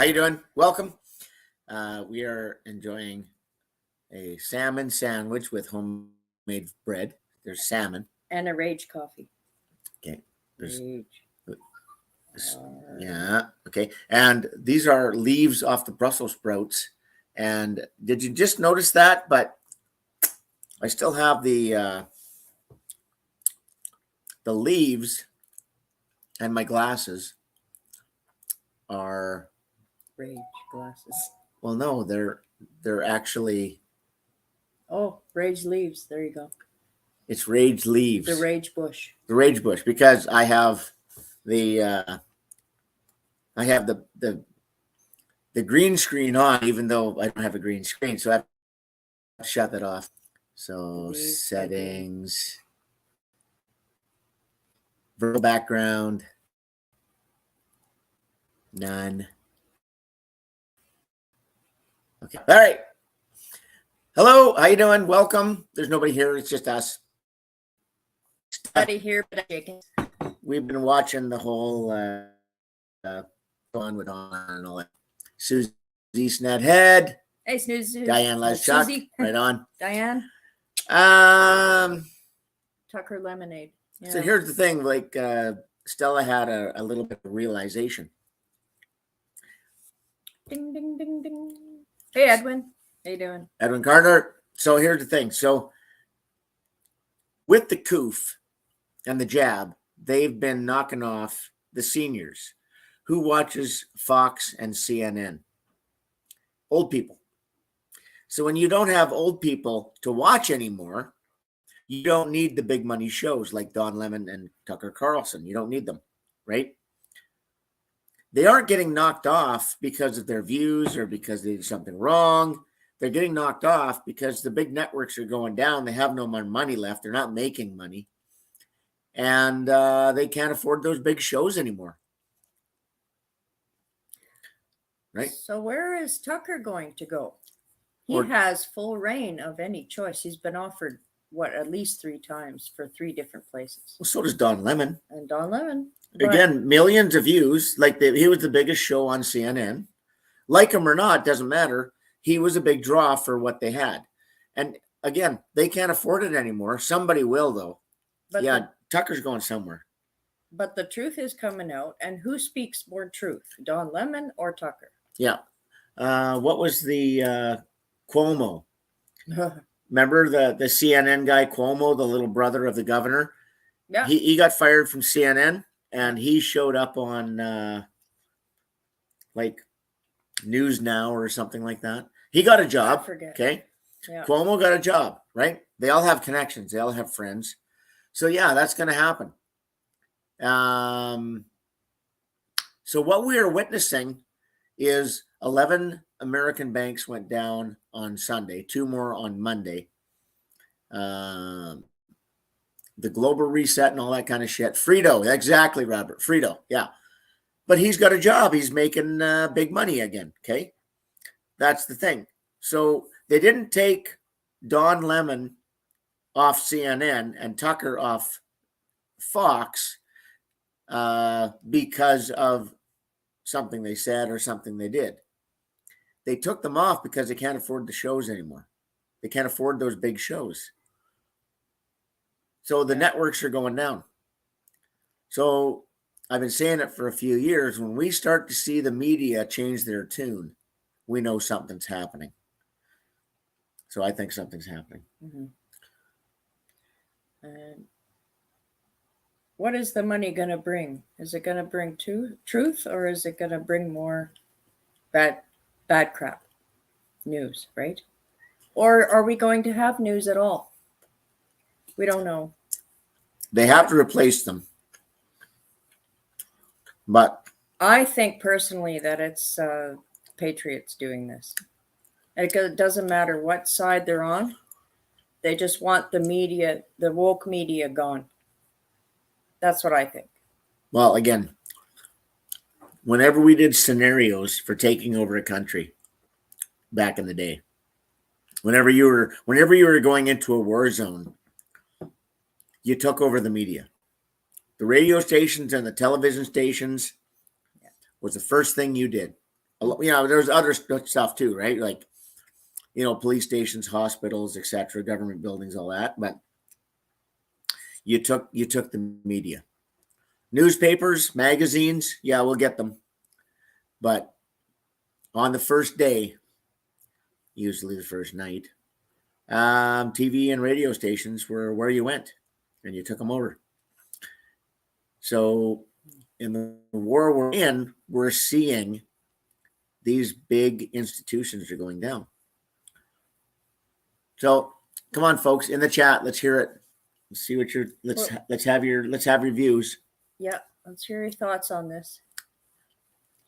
How you doing? Welcome. We are enjoying a salmon sandwich with homemade bread. There's salmon. And a rage coffee. Okay. There's Rage. yeah. Okay. And these are leaves off the Brussels sprouts. And did you just notice that? But I still have the leaves, and my glasses are Rage glasses. well. No, they're actually. Oh, rage leaves. There you go. It's rage leaves. The rage bush. The rage bush, because I have the the green screen on, even though I don't have a green screen, so I have to shut that off. So settings, virtual background, none. Okay, all right. Hello, how you doing? Welcome. There's nobody here. It's just us. Nobody here but chickens. We've been watching the whole on with on and all that. Susie Snedhead. Hey, Snooze. Diane Leschuk. Susie. Right on. Diane. Um. Tucker Lemonade. Yeah. So here's the thing. Like Stella had a little bit of realization. Ding, ding, ding, ding. Hey, Edwin. How you doing? Edwin Carter. So here's the thing. So with the COOF and the jab, they've been knocking off the seniors. Who watches Fox and CNN? Old people. So when you don't have old people to watch anymore, you don't need the big money shows like Don Lemon and Tucker Carlson. You don't need them, right? They aren't getting knocked off because of their views or because they did something wrong. They're getting knocked off because the big networks are going down. They have no more money left. They're not making money. And they can't afford those big shows anymore. Right? So where is Tucker going to go? He has full reign of any choice. He's been offered, at least 3 times for 3 different places. Well, so does Don Lemon. And Don Lemon. Again, millions of views. Like he was the biggest show on CNN. Like him or not, doesn't matter. He was a big draw for what they had. And again, they can't afford it anymore. Somebody will, though. But Tucker's going somewhere. But the truth is coming out. And who speaks more truth, Don Lemon or Tucker? Yeah. What was the Cuomo? Remember the CNN guy, Cuomo, the little brother of the governor? Yeah. He got fired from CNN, and he showed up on like News Now or something like that. He got a job. I forget. Okay. Yeah. Cuomo got a job, right? They all have connections. They all have friends. So yeah, that's going to happen. So what we are witnessing is 11 American banks went down on Sunday, 2 more on Monday. The global reset and all that kind of shit. Frito, exactly, Robert. Frito, yeah. But he's got a job. He's making big money again, okay? That's the thing. So they didn't take Don Lemon off CNN and Tucker off Fox because of something they said or something they did. They took them off because they can't afford the shows anymore. They can't afford those big shows. So the networks are going down. So I've been saying it for a few years. When we start to see the media change their tune, we know something's happening. So I think something's happening. Mm-hmm. And what is the money going to bring? Is it going to bring truth, or is it going to bring more bad crap news, right? Or are we going to have news at all? We don't know. They have to replace them. But I think personally that it's Patriots doing this. It doesn't matter what side they're on. They just want the media, the woke media, gone. That's what I think. Well, again, whenever we did scenarios for taking over a country back in the day, whenever you were going into a war zone, you took over the media. The radio stations and the television stations was the first thing you did. There's other stuff too, right? Like, police stations, hospitals, etc., government buildings, all that. But you took the media, newspapers, magazines. Yeah, we'll get them. But on the first day, usually the first night, TV and radio stations were where you went, and you took them over. So in the war we're in, we're seeing these big institutions are going down. So come on, folks, in the chat, let's hear it. Let's see what let's have your views. Yeah, let's hear your thoughts on this.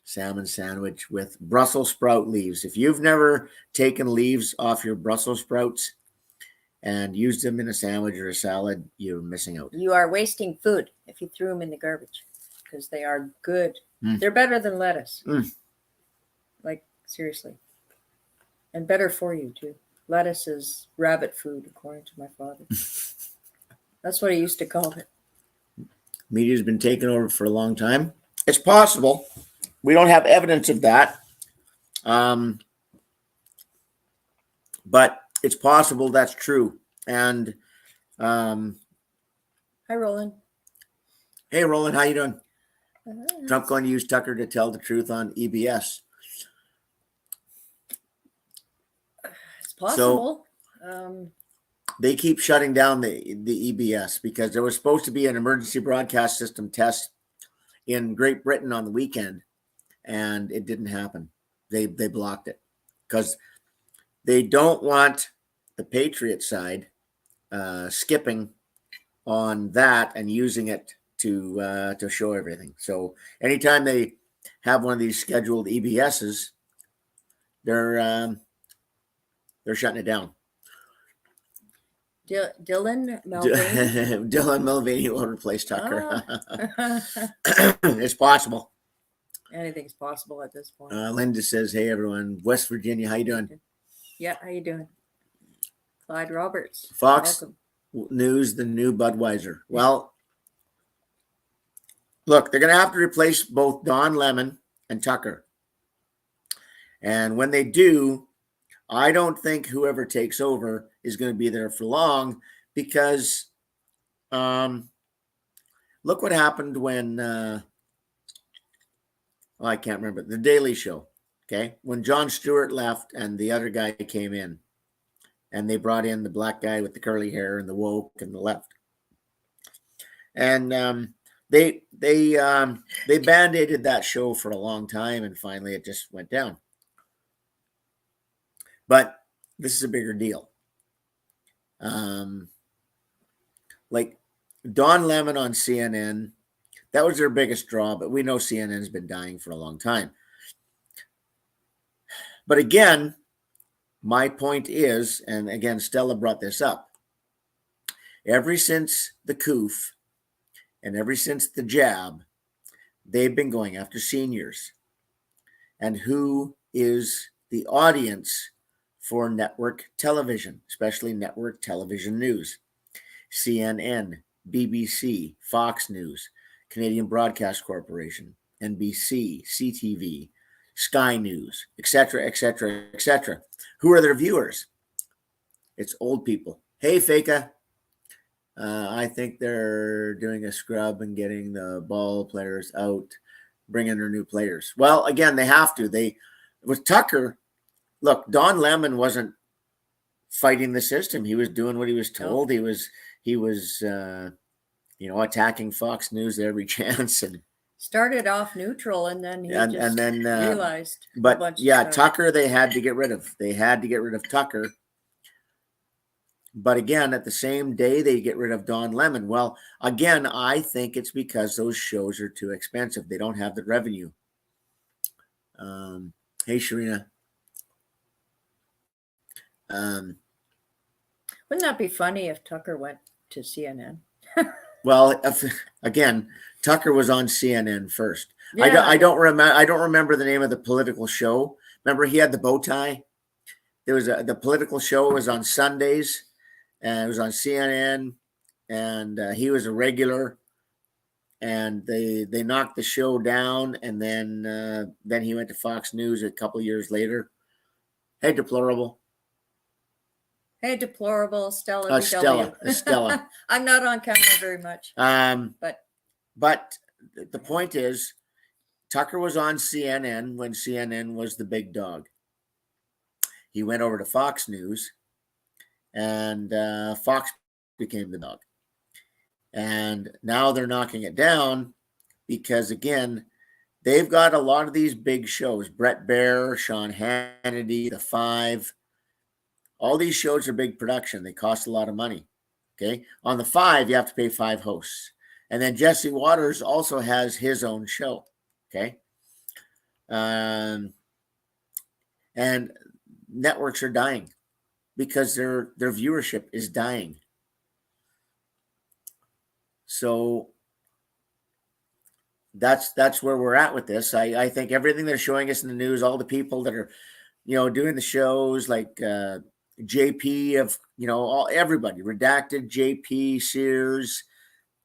Salmon sandwich with Brussels sprout leaves. If you've never taken leaves off your Brussels sprouts and used them in a sandwich or a salad, you're missing out. You are wasting food if you threw them in the garbage, because they are good. They're better than lettuce. Like, seriously. And better for you, too. Lettuce is rabbit food, according to my father. That's what he used to call it. Media's been taken over for a long time. It's possible. We don't have evidence of that. But it's possible that's true. And hi, Roland. Hey, Roland, how you doing? Trump going to use Tucker to tell the truth on EBS. It's possible. So, they keep shutting down the EBS because there was supposed to be an emergency broadcast system test in Great Britain on the weekend, and it didn't happen. They blocked it because they don't want the Patriot side skipping on that and using it to show everything. So anytime they have one of these scheduled EBSs, they're shutting it down. Dylan Mulvaney. Dylan Mulvaney will replace Tucker. It's possible. Anything's possible at this point. Linda says, "Hey everyone, West Virginia, how you doing?" Yeah, how you doing? Clyde Roberts. Fox News, the new Budweiser. Well, look, they're going to have to replace both Don Lemon and Tucker. And when they do, I don't think whoever takes over is going to be there for long, because look what happened when I can't remember, The Daily Show. Okay, when Jon Stewart left and the other guy came in, and they brought in the black guy with the curly hair and the woke and the left, and they band-aided that show for a long time, and finally it just went down. But this is a bigger deal. Like Don Lemon on CNN, that was their biggest draw, but we know CNN's been dying for a long time. But again, my point is, and again, Stella brought this up, ever since the COOF and ever since the jab, they've been going after seniors. And who is the audience for network television, especially network television news? CNN, BBC, Fox News, Canadian Broadcast Corporation, NBC, CTV, Sky News, etc., etc., etc. Who are their viewers? It's old people. Hey, Feka. I think they're doing a scrub and getting the ball players out, bringing their new players. Well, again, they have to. With Tucker, look, Don Lemon wasn't fighting the system. He was doing what he was told. He was attacking Fox News every chance, and started off neutral, and then realized. But yeah, Tucker, they had to get rid of. They had to get rid of Tucker. But again, at the same day, they get rid of Don Lemon. Well, again, I think it's because those shows are too expensive. They don't have the revenue. Hey, Sharina. Wouldn't that be funny if Tucker went to CNN? Well, again, Tucker was on CNN first. Yeah. I don't remember the name of the political show. Remember, he had the bow tie. There was the political show was on Sundays, and it was on CNN, and he was a regular. and they knocked the show down, and then he went to Fox News a couple of years later. Hey, deplorable. Hey, deplorable Stella BW. Stella. I'm not on camera very much. But the point is, Tucker was on CNN when CNN was the big dog. He went over to Fox News, and Fox became the dog. And now they're knocking it down because, again, they've got a lot of these big shows. Brett Baer, Sean Hannity, The Five. All these shows are big production. They cost a lot of money. Okay. On The Five, you have to pay 5 hosts. And then Jesse Waters also has his own show. Okay. And networks are dying because their viewership is dying. So that's where we're at with this. I think everything they're showing us in the news, all the people that are, doing the shows, like JP of, everybody, Redacted, JP, Sears,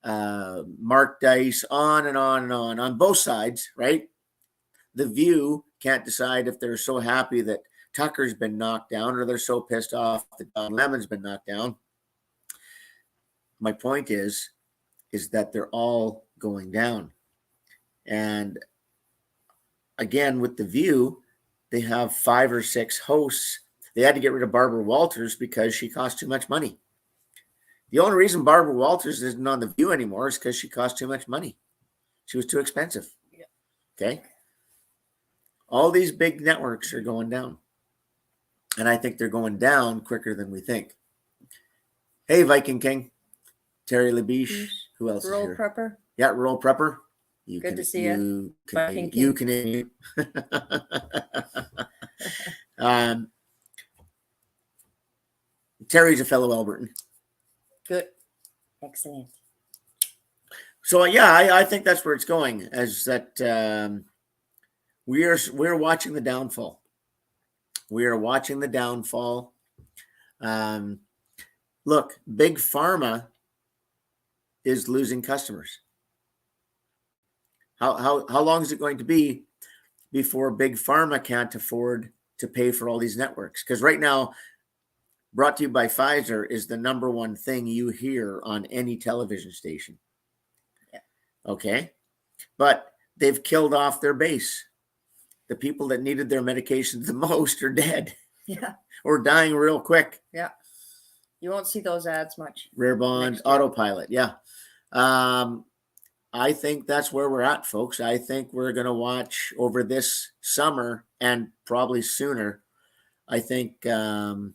Mark Dice, on and on and on both sides, right? The View can't decide if they're so happy that Tucker's been knocked down or they're so pissed off that Don Lemon's been knocked down. My point is that they're all going down. And again, with The View, they have 5 or 6 hosts. They had to get rid of Barbara Walters because she cost too much money. The only reason Barbara Walters isn't on The View anymore is because she cost too much money. She was too expensive. Yeah. Okay. All these big networks are going down. And I think they're going down quicker than we think. Hey, Viking King. Terry LaBiche. Who else Rural is here? Prepper. Yeah, Rural Prepper. Good to see you. You can. Terry's a fellow Albertan. Good. Excellent. So yeah, I think that's where it's going. As that we're watching the downfall. We are watching the downfall. Look, Big Pharma is losing customers. How long is it going to be before Big Pharma can't afford to pay for all these networks? Because right now, brought to you by Pfizer is the number one thing you hear on any television station. Yeah. Okay. But they've killed off their base. The people that needed their medications the most are dead. Yeah. Or dying real quick. Yeah. You won't see those ads much. Rare Bond, Autopilot. Yeah. I think that's where we're at, folks. I think we're going to watch over this summer and probably sooner. I think we're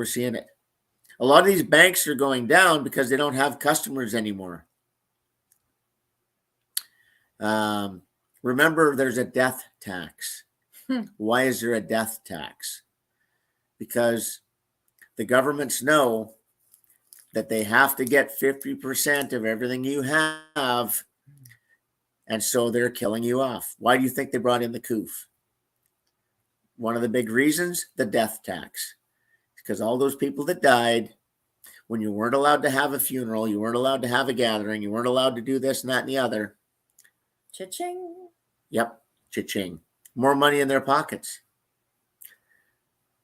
seeing it. A lot of these banks are going down because they don't have customers anymore. Remember, there's a death tax. Why is there a death tax? Because the governments know that they have to get 50% of everything you have, and so they're killing you off. Why do you think they brought in the COOF? One of the big reasons, the death tax. Because all those people that died, when you weren't allowed to have a funeral, you weren't allowed to have a gathering, you weren't allowed to do this and that and the other. Cha-ching. Yep, cha-ching. More money in their pockets.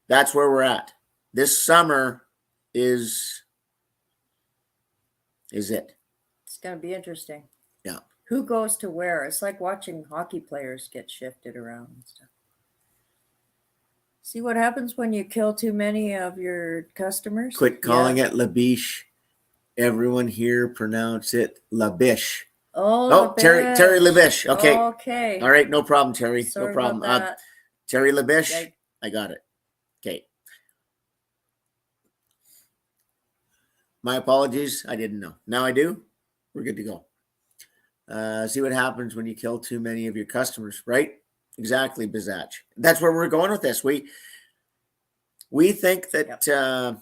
That's where we're at. This summer is it. It's going to be interesting. Yeah. Who goes to where? It's like watching hockey players get shifted around and stuff. See what happens when you kill too many of your customers? Quit calling it LaBiche. Everyone here pronounce it LaBiche. Oh, Terry LaBiche. Okay. Okay. All right. No problem, Terry. Sorry no problem. About that. Terry LaBiche. I got it. Okay. My apologies. I didn't know. Now I do. We're good to go. See what happens when you kill too many of your customers, right? Exactly, Bizatch. That's where we're going with this. We think that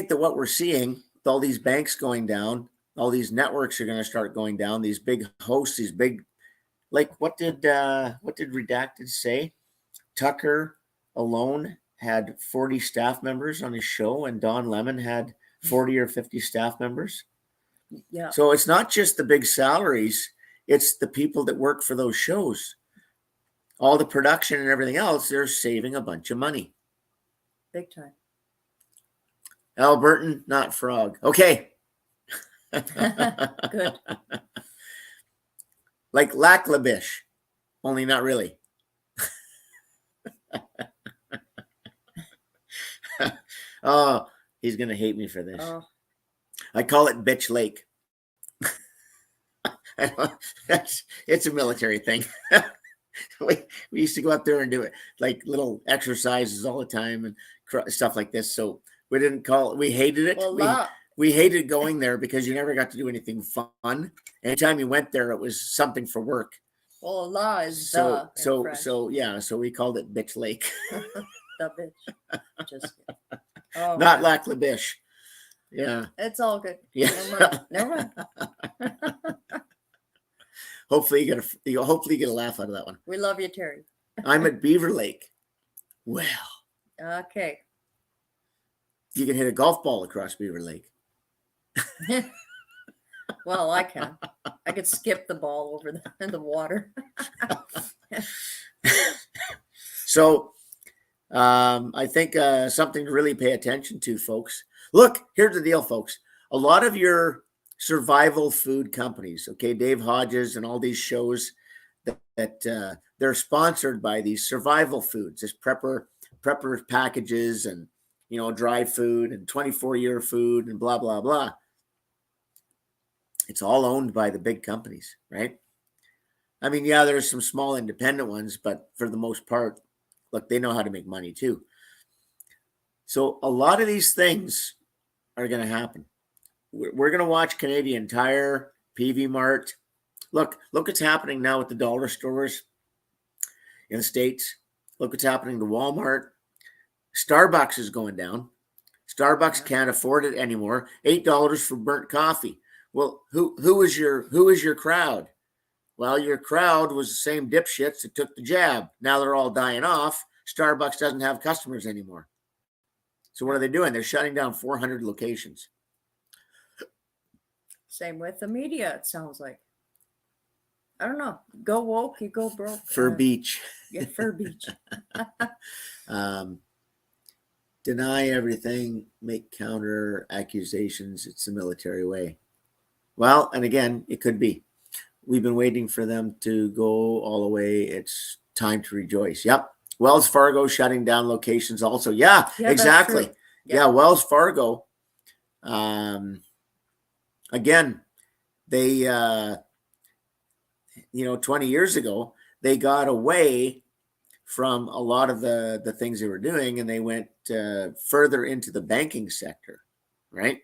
what we're seeing with all these banks going down, all these networks are going to start going down. These big hosts, these big, like what did Redacted say? Tucker alone had 40 staff members on his show, and Don Lemon had 40 or 50 staff members. Yeah, So it's not just the big salaries, it's the people that work for those shows. All the production and everything else, they're saving a bunch of money. big time. Albertan, not frog. Okay. Good. Like Laklabish, only not really. Oh, he's going to hate me for this. Oh, I call it Bitch Lake. It's a military thing. we used to go up there and do it, like little exercises all the time and stuff like this. So we didn't call it, we hated it. well, We hated going there because you never got to do anything fun. Anytime you went there, it was something for work. well, la is So the in French. so we called it Bitch Lake. The bitch. Just kidding. Oh, Not man. Laklabish. Yeah. It's all good. Yeah. Never mind. Hopefully you get a laugh out of that one. We love you, Terry. I'm at Beaver Lake. Well, Okay. you can hit a golf ball across Beaver Lake. Well, I can. I could skip the ball over the water. So I think something to really pay attention to, folks. Look, here's the deal, folks. A lot of your survival food companies, okay, Dave Hodges and all these shows that they're sponsored by these survival foods, this prepper packages and, you know, dry food and 24-year food and blah, blah, blah. It's all owned by the big companies, right? I mean, yeah, there's some small independent ones, but for the most part, look, they know how to make money too. So a lot of these things are going to happen. We're going to watch Canadian Tire, PV Mart. Look what's happening now with the dollar stores in the States. Look what's happening to Walmart. Starbucks is going down. Starbucks can't afford it anymore. $8 for burnt coffee. Well, who is your crowd? Well, your crowd was the same dipshits that took the jab. Now they're all dying off. Starbucks doesn't have customers anymore. So what are they doing? They're shutting down 400 locations. Same with the media, it sounds like. I don't know. Go woke, you go broke. Fur Beach. Yeah, Fur Beach. Deny everything, make counter accusations. It's the military way. Well, and again, it could be. We've been waiting for them to go all the way. It's time to rejoice. Yep. Wells Fargo shutting down locations also. Yeah, exactly. Yeah, Wells Fargo. Again, they, 20 years ago, they got away from a lot of the things they were doing, and they went further into the banking sector, right?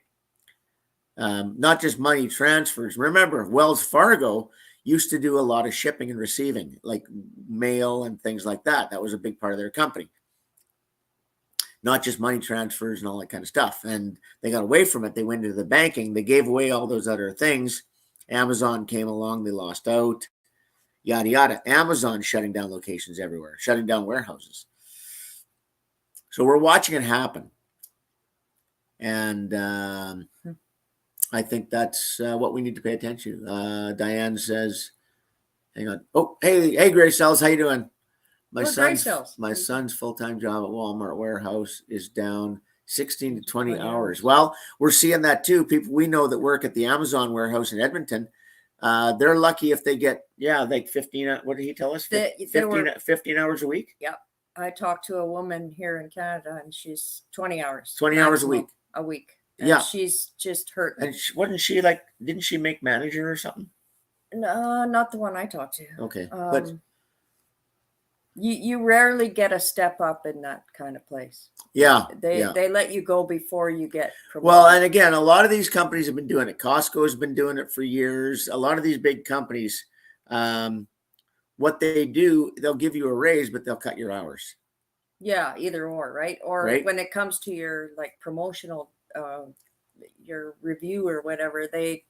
Not just money transfers. Remember, Wells Fargo used to do a lot of shipping and receiving, like mail and things like that. That was a big part of their company. Not just money transfers and all that kind of stuff. And they got away from it. They went into the banking. They gave away all those other things. Amazon came along. They lost out. Yada, yada. Amazon shutting down locations everywhere, shutting down warehouses. So we're watching it happen. And I think that's what we need to pay attention to. Diane says, hang on. Oh, hey, Grace Sells, how you doing? My son's full-time job at Walmart warehouse is down 16 to 20 hours. Well, we're seeing that too. People we know that work at the Amazon warehouse in Edmonton, they're lucky if they get, like 15, what did he tell us? 15 hours a week? Yep. I talked to a woman here in Canada and she's 20 hours. 20 hours a week. A week. And yeah. She's just hurt. And didn't she make manager or something? No, not the one I talked to. Okay. But you rarely get a step up in that kind of place. Yeah. They let you go before you get promoted. Well, and again, a lot of these companies have been doing it. Costco has been doing it for years. A lot of these big companies, what they do, they'll give you a raise, but they'll cut your hours. Yeah, either or, right? Or right? When it comes to your like promotional your review or whatever, they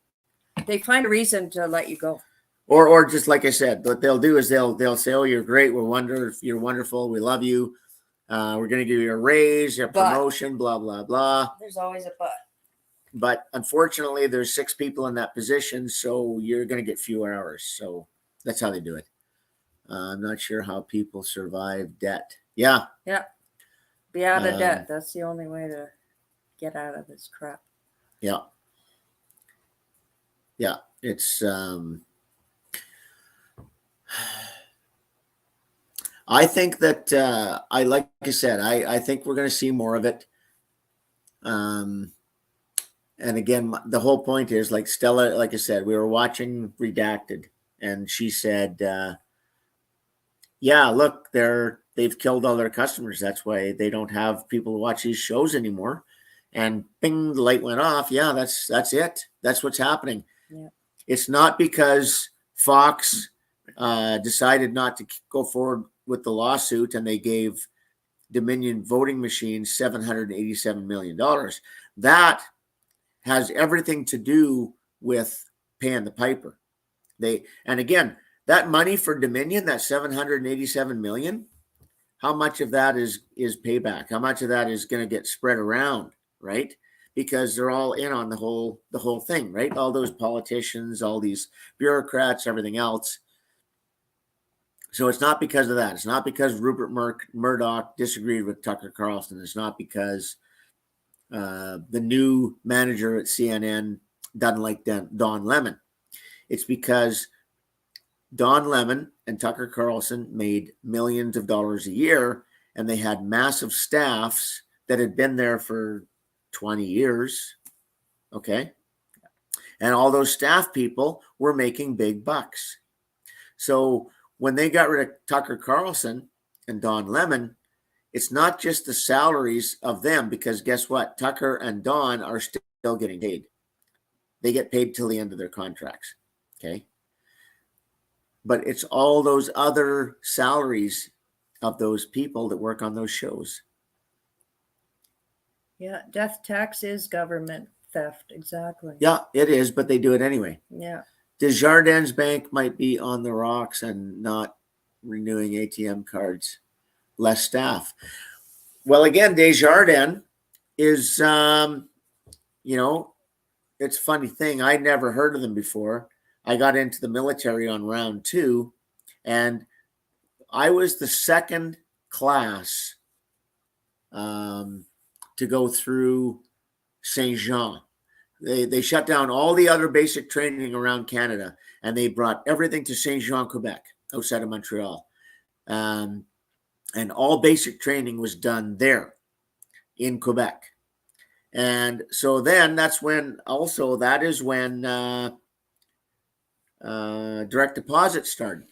find a reason to let you go. Or just like I said, what they'll do is they'll say, "Oh, you're great. You're wonderful. We love you. We're going to give you a raise, a promotion, blah blah blah." There's always a but. But unfortunately, there's 6 people in that position, so you're going to get fewer hours. So that's how they do it. I'm not sure how people survive debt. Yeah. Yeah. Be out of debt. That's the only way to get out of this crap. Yeah. Yeah. It's, I think that, like I said, I think we're going to see more of it. And again, the whole point is, like Stella, like I said, we were watching Redacted, and she said, yeah, look, they've killed all their customers. That's why they don't have people to watch these shows anymore. And bing, the light went off. Yeah, that's it. That's what's happening. Yeah. It's not because Fox decided not to go forward with the lawsuit and they gave Dominion voting machines $787 million. That has everything to do with paying the piper. And again, that money for Dominion, that $787 million, how much of that is payback? How much of that is going to get spread around, right? Because they're all in on the whole thing, right? All those politicians, all these bureaucrats, everything else. So it's not because of that. It's not because Rupert Murdoch disagreed with Tucker Carlson. It's not because the new manager at CNN doesn't like Don Lemon. It's because Don Lemon and Tucker Carlson made millions of dollars a year, and they had massive staffs that had been there for 20 years. Okay. And all those staff people were making big bucks. So when they got rid of Tucker Carlson and Don Lemon, it's not just the salaries of them, because guess what? Tucker and Don are still getting paid. They get paid till the end of their contracts. Okay. But it's all those other salaries of those people that work on those shows. Yeah, death tax is government theft. Exactly. Yeah, it is, but they do it anyway. Yeah. Desjardins Bank might be on the rocks and not renewing ATM cards, less staff. Well, again, Desjardins is, it's a funny thing. I'd never heard of them before. I got into the military on round 2, and I was the second class to go through Saint Jean. They shut down all the other basic training around Canada, and they brought everything to Saint Jean, Quebec, outside of Montreal. And all basic training was done there in Quebec. And so then that is when direct deposit started.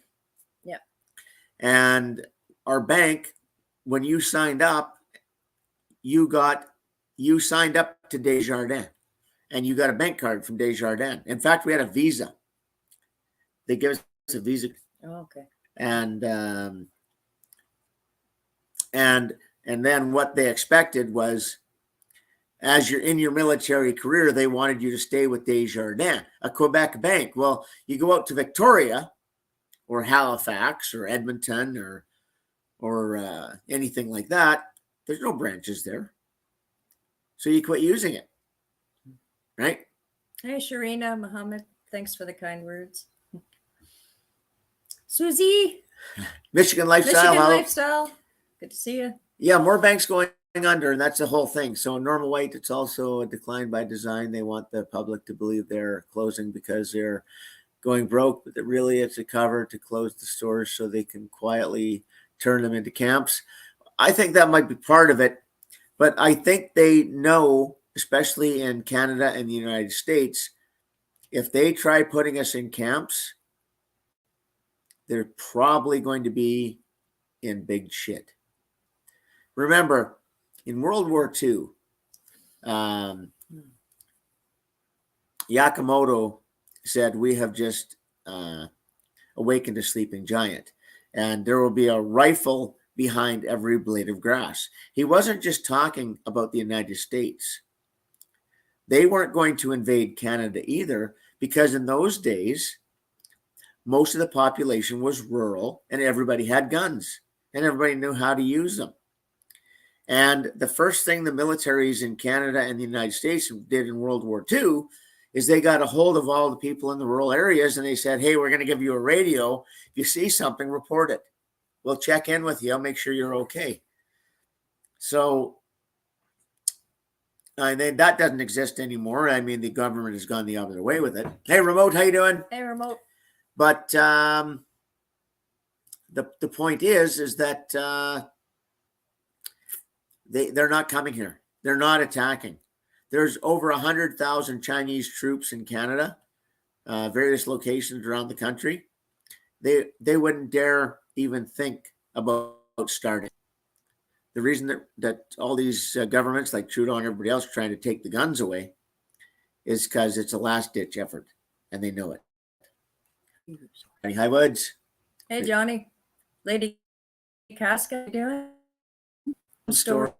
Yeah. And our bank, when you signed up, you signed up to Desjardins, and you got a bank card from Desjardins. In fact, we had a Visa. They gave us a Visa. Oh, okay. And then what they expected was, as you're in your military career, they wanted you to stay with Desjardins, a Quebec bank. Well, you go out to Victoria or Halifax or Edmonton or anything like that, there's no branches there. So you quit using it, right? Hey, Sharina, Mohammed, thanks for the kind words. Susie, Michigan Lifestyle. Lifestyle. Good to see you. Yeah, more banks going under, and that's the whole thing. So Normal White, it's also a decline by design. They want the public to believe they're closing because they're going broke, but really it's a cover to close the stores so they can quietly turn them into camps. I think that might be part of it, but I think they know, especially in Canada and the United States, if they try putting us in camps, they're probably going to be in big shit. Remember, in World War II, Yamamoto said, "We have just awakened a sleeping giant, and there will be a rifle behind every blade of grass." He wasn't just talking about the United States. They weren't going to invade Canada either, because in those days, most of the population was rural and everybody had guns and everybody knew how to use them. And the first thing the militaries in Canada and the United States did in World War II is they got a hold of all the people in the rural areas and they said, hey, we're going to give you a radio. If you see something, report it. We'll check in with you. I'll make sure you're okay. So that doesn't exist anymore. I mean, the government has gone the other way with it. Hey, Remote, how you doing? Hey, Remote. But the point is that they're not coming here. They're not attacking. There's over 100,000 Chinese troops in Canada, various locations around the country. They wouldn't dare even think about starting. The reason that all these governments like Trudeau and everybody else are trying to take the guns away is because it's a last-ditch effort, and they know it. Hi, Woods. Hey, Johnny. Lady Casca, doing? Store.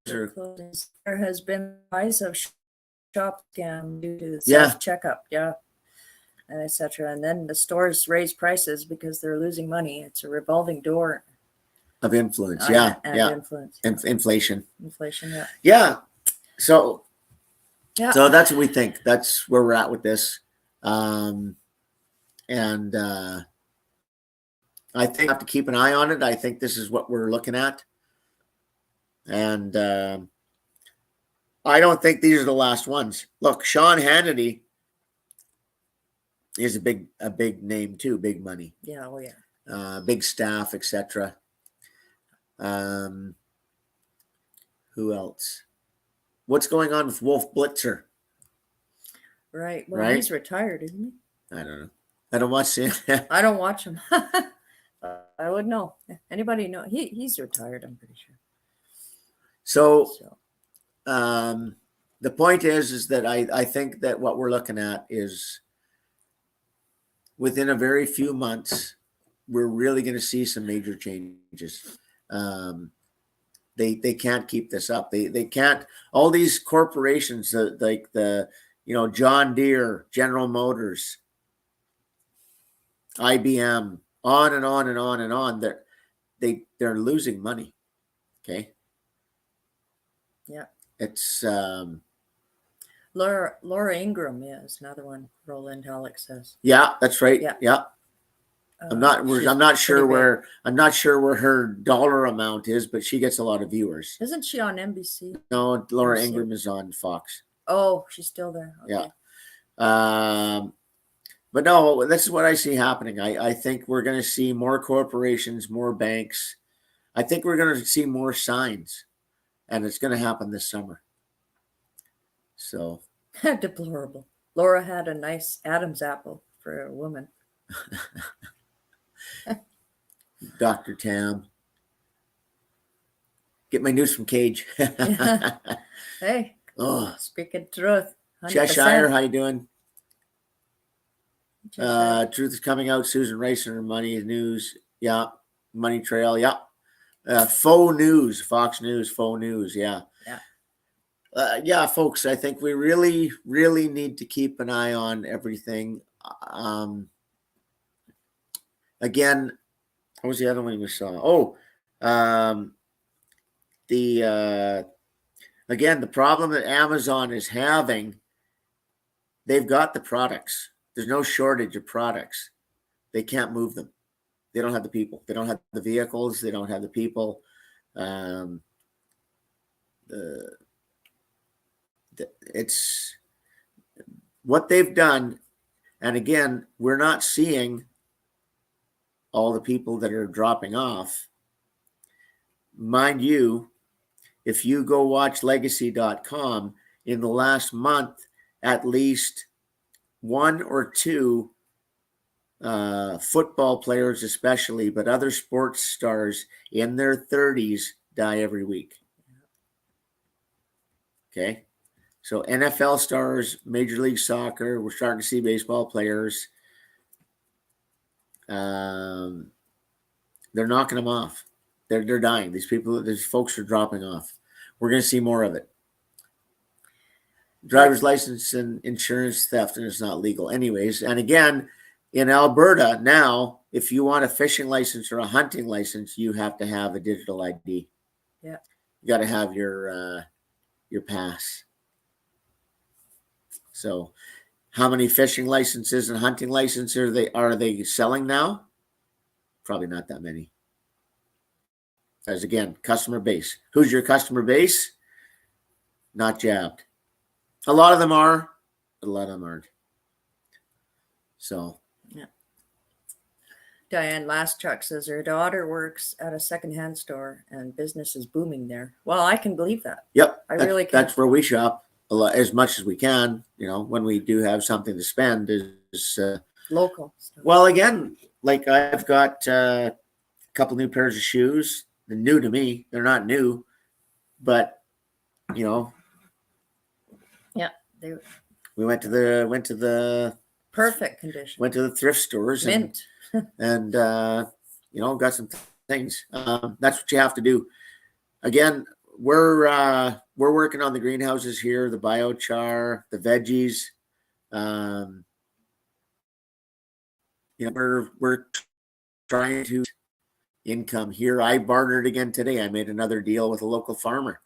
There has been rise of shop scam due to the Yeah. self-checkup, and etc. And then the stores raise prices because they're losing money. It's a revolving door Of influence, and yeah. influence. Inflation. Inflation, yeah. Yeah. So Yeah. So that's what we think. That's where we're at with this. I think we have to keep an eye on it. I think this is what we're looking at. And I don't think these are the last ones. Look, Sean Hannity is a big name too, big money. Yeah, oh yeah. Big staff, etc. Who else? What's going on with Wolf Blitzer? Right. Well, Right? he's retired, isn't he? I don't know. I don't watch it. I don't watch him. I would know. Anybody know? He's retired, I'm pretty sure. So the point is that I think that what we're looking at is within a very few months, we're really going to see some major changes. They can't keep this up. They can't. All these corporations like the John Deere, General Motors, IBM, on and on and on and on. They're losing money. Okay. Yeah. It's Laura Ingram, yeah, is another one. Roland Halleck says. yeah, that's right. Yeah. I'm not she's sure pretty where her dollar amount is, but she gets a lot of viewers. big. Isn't she on NBC? No, Laura NBC. Ingram is on Fox. Oh, she's still there. Okay. Yeah. But no, this is what I see happening. I think we're going to see more corporations, more banks. I think we're going to see more signs, and it's going to happen this summer. So Deplorable. Laura had a nice Adam's apple for a woman. Dr. Tam. Get my news from Cage. Hey, Oh, speaking truth. 100%. Cheshire, how you doing? Cheshire. Truth is coming out. Susan Rice and her money news. Yeah. Money Trail. Yeah. Faux news. Fox News. Faux news. Yeah. Yeah. Yeah, folks, I think we really, really need to keep an eye on everything. Again, what was the other one we saw? Again, the problem that Amazon is having, they've got the products. There's no shortage of products. They can't move them. They don't have the people. They don't have the vehicles. They don't have the people. It's what they've done. And again, we're not seeing all the people that are dropping off. Mind you, if you go watch legacy.com in the last month, at least one or two football players especially, but other sports stars in their 30s die every week. Okay. So NFL stars, Major League Soccer, we're starting to see baseball players. They're knocking them off. They're dying. These folks are dropping off. We're going to see more of it. Driver's license and insurance theft, and it's not legal anyways. And again, in Alberta now, if you want a fishing license or a hunting license, you have to have a digital ID. Yeah. You got to have your pass. So, how many fishing licenses and hunting licenses are they selling now? Probably not that many. As again, customer base. Who's your customer base? Not jabbed. A lot of them are, but a lot of them aren't. So, yeah. Diane Last Truck says her daughter works at a secondhand store and business is booming there. Well, I can believe that. yep, I really can. That's where we shop a lot, as much as we can. You know, when we do have something to spend, is local stuff. Well, again, like I've got a couple new pairs of shoes. They're new to me. They're not new, but you know, yeah, we went to the perfect condition. Went to the thrift stores Mint. and you know, got some things. That's what you have to do. Again, we're working on the greenhouses here, the biochar, the veggies. You know, we're trying to income here. I bartered again today. I made another deal with a local farmer.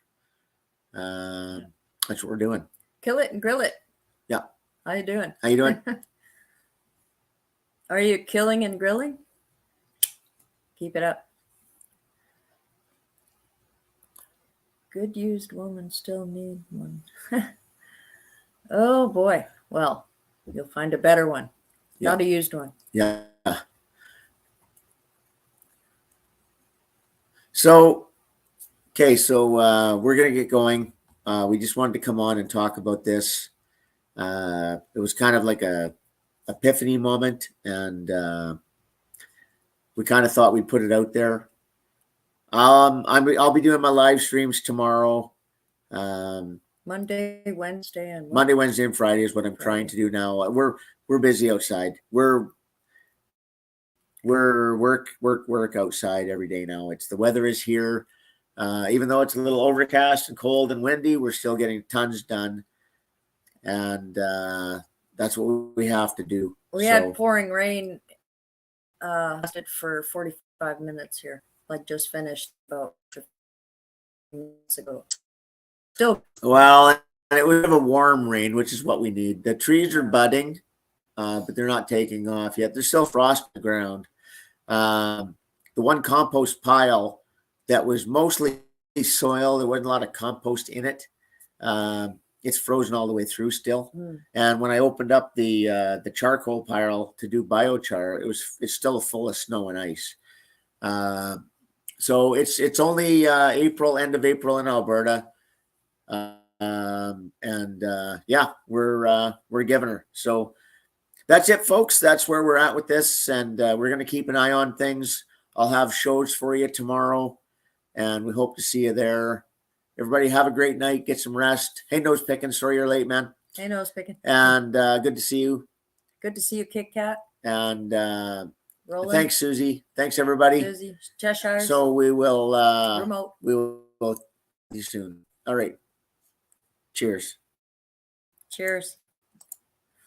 That's what we're doing. Kill it and grill it. Yeah. How you doing? How you doing? Are you killing and grilling? Keep it up. Good used woman still need one. Oh boy. Well, you'll find a better one. Yeah. Not a used one. Yeah. So, okay, so we're gonna get going. We just wanted to come on and talk about this. It was kind of like a epiphany moment, and we kind of thought we'd put it out there. I'll be doing my live streams tomorrow. Monday, Wednesday, and Monday, Wednesday, and Friday is what I'm trying to do now. We're busy outside. We're work outside every day now. It's the weather is here. Even though it's a little overcast and cold and windy, we're still getting tons done. And that's what we have to do. We had pouring rain lasted for 45 minutes here. Like just finished about 15 minutes ago. Still. Well, and it was a warm rain, which is what we need. The trees are budding, but they're not taking off yet. There's still frost on the ground. The one compost pile that was mostly soil, there wasn't a lot of compost in it. It's frozen all the way through still. And when I opened up the charcoal pile to do biochar, it's still full of snow and ice. So it's only April, end of April in Alberta. Yeah, we're giving her. So that's it, folks. That's where we're at with this, and we're going to keep an eye on things. I'll have shows for you tomorrow, and we hope to see you there. Everybody have a great night. Get some rest. Hey, Nose Picking. Sorry you're late, man. Hey, Nose Picking. And good to see you. Good to see you, Kit Kat. And Roland. Thanks, Susie. Thanks, everybody. Susie, Cheshire. So we will remote. We will see you soon. All right. Cheers. Cheers.